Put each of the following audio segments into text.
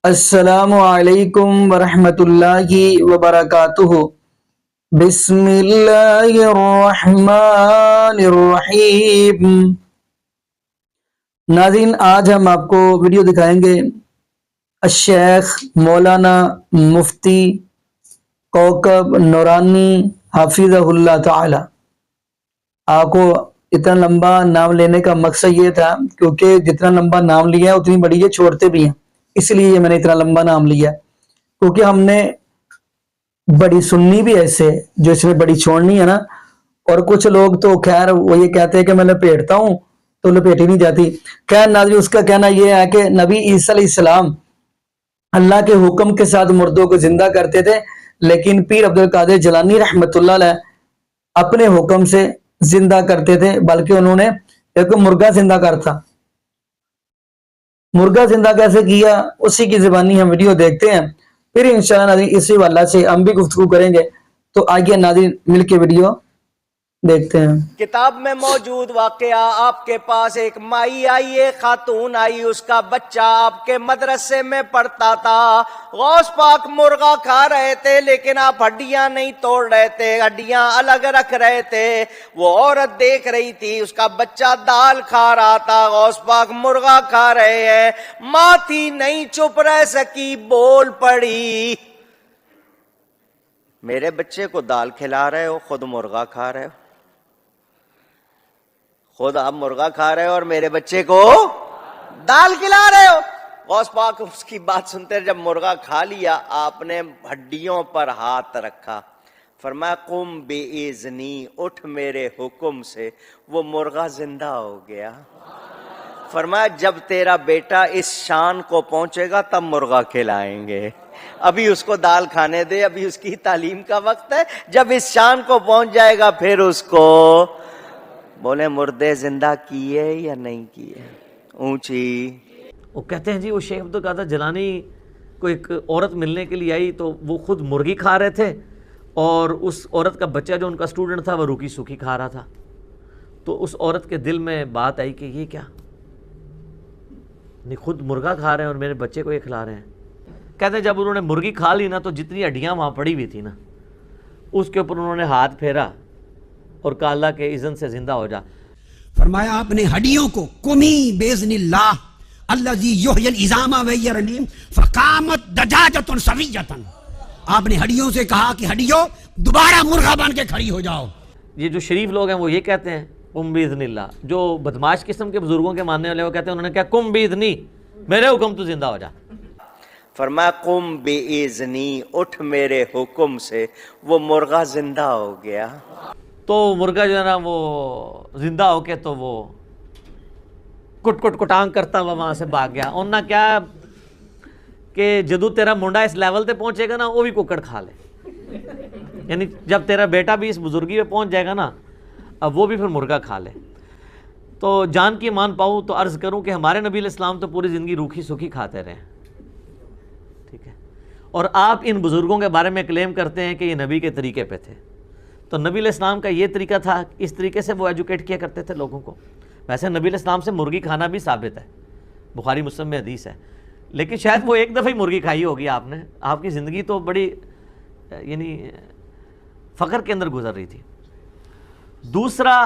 السلام علیکم ورحمۃ اللہ وبرکاتہ۔ بسم اللہ الرحمن الرحیم۔ ناظرین، آج ہم آپ کو ویڈیو دکھائیں گے الشیخ مولانا مفتی کوکب نورانی حفظہ اللہ تعالی۔ آپ کو اتنا لمبا نام لینے کا مقصد یہ تھا کیونکہ جتنا لمبا نام لیا ہے اتنی بڑی یہ چھوڑتے بھی ہیں، اس لیے میں نے اتنا لمبا نام لیا، کیونکہ ہم نے بڑی سننی بھی ایسے جو اس میں بڑی چھوڑنی ہے نا۔ اور کچھ لوگ تو خیر وہ یہ کہتے ہیں کہ میں لپیٹتا ہوں تو لپیٹی نہیں جاتی۔ خیر ناظرین، اس کا کہنا یہ ہے کہ نبی عیسیٰ علیہ السلام اللہ کے حکم کے ساتھ مردوں کو زندہ کرتے تھے، لیکن پیر عبد القادر جیلانی رحمۃ اللہ علیہ اپنے حکم سے زندہ کرتے تھے، بلکہ انہوں نے ایک مرغا زندہ کرتا۔ مرغا زندہ کیسے کیا، اسی کی زبانی ہم ویڈیو دیکھتے ہیں، پھر انشاءاللہ ناظرین اسی واللہ سے ہم بھی گفتگو کریں گے۔ تو آئیے ناظرین مل کے ویڈیو دیکھتے ہیں۔ کتاب میں موجود واقعہ، آپ کے پاس ایک مائی آئی، ایک خاتون آئی، اس کا بچہ آپ کے مدرسے میں پڑھتا تھا۔ غوث پاک مرغا کھا رہے تھے لیکن آپ ہڈیاں نہیں توڑ رہے تھے، ہڈیاں الگ رکھ رہے تھے۔ وہ عورت دیکھ رہی تھی، اس کا بچہ دال کھا رہا تھا، غوث پاک مرغا کھا رہے ہیں۔ ماں تھی نہیں چپ رہ سکی، بول پڑی، میرے بچے کو دال کھلا رہے ہو، خود مرغا کھا رہے ہو، خود آپ مرغا کھا رہے ہو اور میرے بچے کو دال کھلا رہے ہو۔ غوث پاک اس کی بات سنتے، جب مرغا کھا لیا آپ نے ہڈیوں پر ہاتھ رکھا، فرمایا قم بِإِذْنِی، اٹھ میرے حکم سے، وہ مرغا زندہ ہو گیا۔ فرمایا جب تیرا بیٹا اس شان کو پہنچے گا تب مرغا کھلائیں گے، ابھی اس کو دال کھانے دے، ابھی اس کی تعلیم کا وقت ہے، جب اس شان کو پہنچ جائے گا پھر اس کو بولے مردے زندہ کیے یا نہیں کیے۔ اونچی وہ کہتے ہیں جی وہ شیخ عبد القادر جیلانی کو ایک عورت ملنے کے لیے آئی تو وہ خود مرغی کھا رہے تھے اور اس عورت کا بچہ جو ان کا اسٹوڈنٹ تھا وہ روکی سوکھی کھا رہا تھا۔ تو اس عورت کے دل میں بات آئی کہ یہ کیا، نہیں خود مرغا کھا رہے ہیں اور میرے بچے کو یہ کھلا رہے ہیں۔ کہتے ہیں جب انہوں نے مرغی کھا لی نا تو جتنی ہڈیاں وہاں پڑی ہوئی تھی نا اس کے اوپر انہوں نے ہاتھ پھیرا اور کہا اللہ کے اذن سے زندہ ہو جا۔ فرمایا آپ نے ہڈیوں کو قمی باذن اللہ الذی یحیی العظام وہی رمیم فقامت دجاجۃ سویۃ، آپ نے ہڈیوں سے کہا کہ ہڈیوں دوبارہ مرغا بن کے کھڑی ہو جاؤ۔ یہ جو شریف لوگ ہیں وہ یہ کہتے ہیں قم باذن اللہ، جو بدماش قسم کے بزرگوں کے ماننے والے وہ کہتے ہیں انہوں نے کیا قم باذنی، میرے حکم تو زندہ ہو جا۔ فرمایا قم بِإِذْنِی، اٹھ میرے حکم سے، وہ مرغا زندہ ہو گیا۔ تو مرغا جو ہے نا وہ زندہ ہو کے تو وہ کٹ کٹ کٹانگ کرتا ہوا وہاں سے بھاگ گیا۔ انہوں نے کیا کہ جدو تیرا منڈا اس لیول تے پہنچے گا نا وہ بھی ککڑ کھا لے، یعنی جب تیرا بیٹا بھی اس بزرگی پہ پہنچ جائے گا نا اب وہ بھی پھر مرغا کھا لے۔ تو جان کی مان پاؤں تو عرض کروں کہ ہمارے نبی علیہ السلام تو پوری زندگی روکھی سوکھی کھاتے رہے، ٹھیک ہے، اور آپ ان بزرگوں کے بارے میں کلیم کرتے ہیں کہ یہ نبی کے طریقے پہ تھے۔ تو نبی علیہ السلام کا یہ طریقہ تھا، اس طریقے سے وہ ایجوکیٹ کیا کرتے تھے لوگوں کو۔ ویسے نبی علیہ السلام سے مرغی کھانا بھی ثابت ہے، بخاری مسلم میں حدیث ہے، لیکن شاید وہ ایک دفعہ ہی مرغی کھائی ہوگی آپ نے، آپ کی زندگی تو بڑی یعنی فقر کے اندر گزر رہی تھی۔ دوسرا،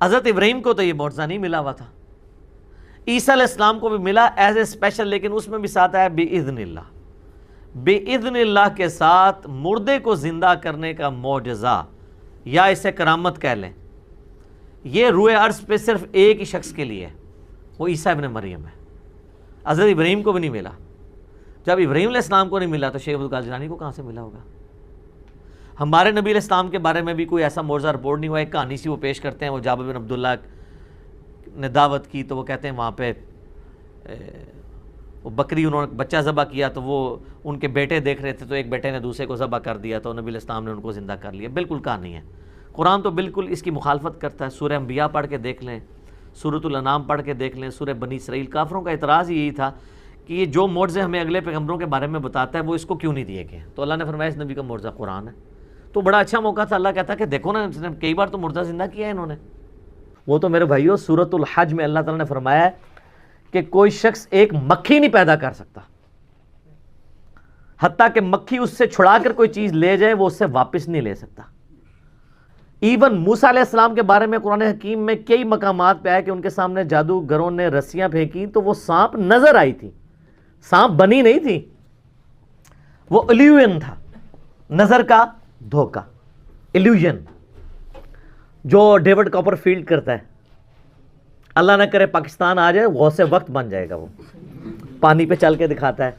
حضرت ابراہیم کو تو یہ معجزہ نہیں ملا ہوا تھا، عیسیٰ علیہ السلام کو بھی ملا ایز اے اسپیشل، لیکن اس میں بھی ساتھ آیا بِإِذْنِ اللہ، بِإِذْنِ اللہ کے ساتھ مردے کو زندہ کرنے کا معجزہ یا اسے کرامت کہہ لیں، یہ روئے عرض پہ صرف ایک ہی شخص کے لیے ہے، وہ عیسیٰ ابن مریم ہے۔ حضرت ابراہیم کو بھی نہیں ملا، جب ابراہیم علیہ السلام کو نہیں ملا تو شیخ عبد القادر جیلانی کو کہاں سے ملا ہوگا؟ ہمارے نبی علیہ السلام کے بارے میں بھی کوئی ایسا معجزہ رپورٹ نہیں ہوا۔ ایک کہانی سی وہ پیش کرتے ہیں، وہ جابر بن عبداللہ نے دعوت کی تو وہ کہتے ہیں وہاں پہ وہ بکری انہوں نے بچہ ذبح کیا تو وہ ان کے بیٹے دیکھ رہے تھے تو ایک بیٹے نے دوسرے کو ذبح کر دیا تو نبی علیہ السلام نے ان کو زندہ کر لیا۔ بالکل کہانی ہے، قرآن تو بالکل اس کی مخالفت کرتا ہے۔ سورہ انبیاء پڑھ کے دیکھ لیں، سورۃ الانعام پڑھ کے دیکھ لیں، سورہ بنی اسرائیل۔ کافروں کا اعتراض یہی تھا کہ یہ جو معجزے ہمیں اگلے پیغمبروں کے بارے میں بتاتا ہے وہ اس کو کیوں نہیں دیے گئے، تو اللہ نے فرمایا اس نبی کا معجزہ قرآن ہے۔ تو بڑا اچھا موقع تھا، اللہ کہتا کہ دیکھو نا کئی بار تو مردہ زندہ کیا ہے انہوں نے۔ وہ تو میرے بھائیو سورۃ الحج میں اللہ تعالیٰ نے فرمایا ہے کہ کوئی شخص ایک مکھی نہیں پیدا کر سکتا، حتیٰ کہ مکھی اس سے چھڑا کر کوئی چیز لے جائے وہ اس سے واپس نہیں لے سکتا. ایون موسیٰ علیہ السلام کے بارے میں قرآن حکیم میں کئی مقامات پہ آیا کہ ان کے سامنے جادوگروں نے رسیاں پھینکی تو وہ سانپ نظر آئی تھی, سانپ بنی نہیں تھی, وہ ایلیوژن تھا, نظر کا دھوکہ, ایلیوژن جو ڈیوڈ کاپر فیلڈ کرتا ہے. اللہ نہ کرے پاکستان آ جائے غوث وقت بن جائے گا, وہ پانی پہ چل کے دکھاتا ہے.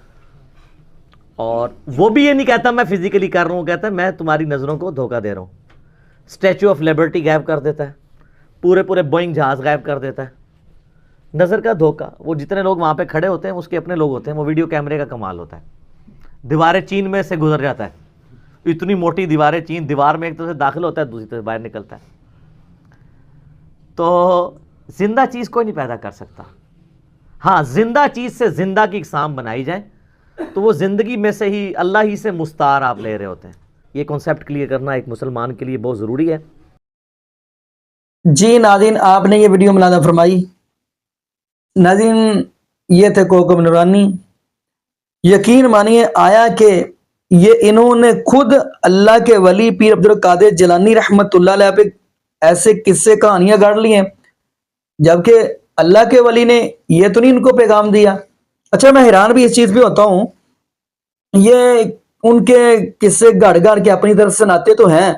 اور وہ بھی یہ نہیں کہتا میں فزیکلی کر رہا ہوں, کہتا ہے میں تمہاری نظروں کو دھوکہ دے رہا ہوں. اسٹیچو آف لبرٹی غائب کر دیتا ہے, پورے بوئنگ جہاز غائب کر دیتا ہے. نظر کا دھوکہ. وہ جتنے لوگ وہاں پہ کھڑے ہوتے ہیں اس کے اپنے لوگ ہوتے ہیں, وہ ویڈیو کیمرے کا کمال ہوتا ہے. دیواریں چین میں سے گزر جاتا ہے, اتنی موٹی دیواریں چین, دیوار میں ایک طرف سے داخل ہوتا ہے دوسری طرف سے باہر نکلتا ہے. تو زندہ چیز کوئی نہیں پیدا کر سکتا. ہاں زندہ چیز سے زندہ کی اقسام بنائی جائے تو وہ زندگی میں سے ہی اللہ ہی سے مستعار آپ لے رہے ہوتے ہیں. یہ کنسیپٹ کلیئر کرنا ایک مسلمان کے لیے بہت ضروری ہے. جی ناظرین, آپ نے یہ ویڈیو ملاحظہ فرمائی. ناظرین یہ تھے کوکب نورانی. یقین مانیے آیا کہ یہ انہوں نے خود اللہ کے ولی پیر عبد القادر جیلانی رحمت اللہ علیہ پہ ایسے قصے کہانیاں گاڑ لی ہیں, جبکہ اللہ کے ولی نے یہ تو نہیں ان کو پیغام دیا. اچھا میں حیران بھی اس چیز پہ ہوتا ہوں, یہ ان کے قصے گڑ گڑ کے اپنی طرف سناتے تو ہیں,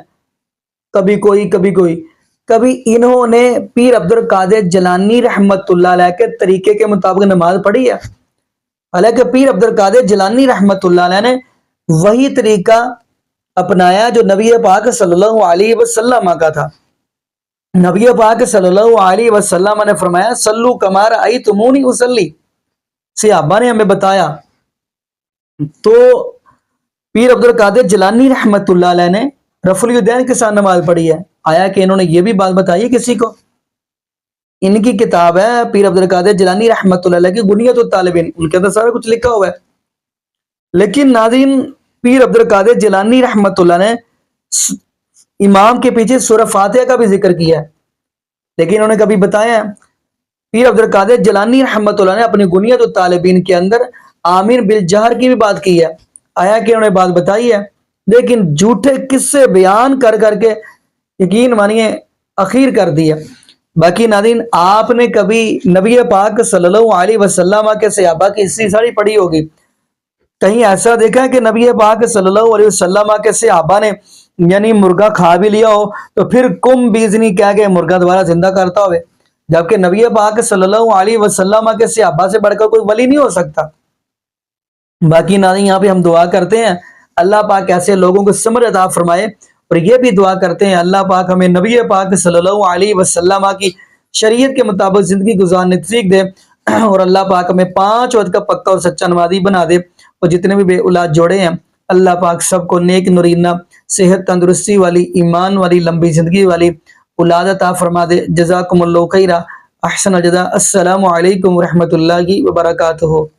کبھی کوئی کبھی کوئی, کبھی انہوں نے پیر عبد القادر جیلانی رحمت اللہ علیہ کے طریقے کے مطابق نماز پڑھی ہے. حالانکہ پیر عبد القادر جیلانی رحمت اللہ علیہ نے وہی طریقہ اپنایا جو نبی پاک صلی اللہ علیہ وسلم کا تھا. نبی پاک صلی اللہ علیہ وسلم نے فرمایا صلو کما رأیتمونی اصلی, صحابہ نے ہمیں بتایا. تو پیر عبد القادر جیلانی رحمت اللہ علیہ نے رفع الیدین کے ساتھ نماز پڑھی ہے. آیا کہ انہوں نے یہ بھی بات بتائی ہے کسی کو؟ ان کی کتاب ہے پیر عبد القادر جیلانی رحمت اللہ علیہ کی بنیۃ الطالبین, ان کے اندر سارا کچھ لکھا ہوا ہے. لیکن ناظرین پیر عبد القادر جیلانی رحمت اللہ نے امام کے پیچھے سورہ فاتحہ کا بھی ذکر کیا ہے, لیکن انہوں نے کبھی بتایا ہے؟ پیر عبد القادر جیلانی رحمت اللہ نے اپنی بنیۃ الطالبین کے اندر آمین بالجہر کی بھی بات کی ہے. آیا کہ انہوں نے بات بتائی ہے, لیکن جھوٹے قصے بیان کر کر کے یقین مانیے اخیر کر دیا. باقی ناظرین آپ نے کبھی نبی پاک صلی اللہ علیہ وسلم کے صحابہ کی ہسٹری ساری پڑھی ہوگی, کہیں ایسا دیکھا ہے کہ نبی پاک صلی اللہ علیہ وسلم کے صحابہ نے یعنی مرغا کھا بھی لیا ہو تو پھر کم بیزنی کہہ کے مرغا دوبارہ زندہ کرتا ہوئے؟ جبکہ نبی پاک صلی اللہ علیہ وسلم کے صحابہ سے بڑھ کر کوئی ولی نہیں ہو سکتا. باقی ناظرین یہاں پہ ہم دعا کرتے ہیں اللہ پاک ایسے لوگوں کو سمجھ عطا فرمائے, اور یہ بھی دعا کرتے ہیں اللہ پاک ہمیں نبی پاک صلی اللہ علیہ وسلم کی شریعت کے مطابق زندگی گزارنے توفیق دے, اور اللہ پاک ہمیں 5 وقت کا پکا اور سچا نمازی بنا دے. اور جتنے بھی بے اولاد جوڑے ہیں اللہ پاک سب کو نیک نورینہ صحت تندرستی والی ایمان والی لمبی زندگی والی اولاد عطا فرما دے. جزاکم اللہ خیرہ, احسن الجزاء. السلام علیکم ورحمۃ اللہ وبرکاتہ.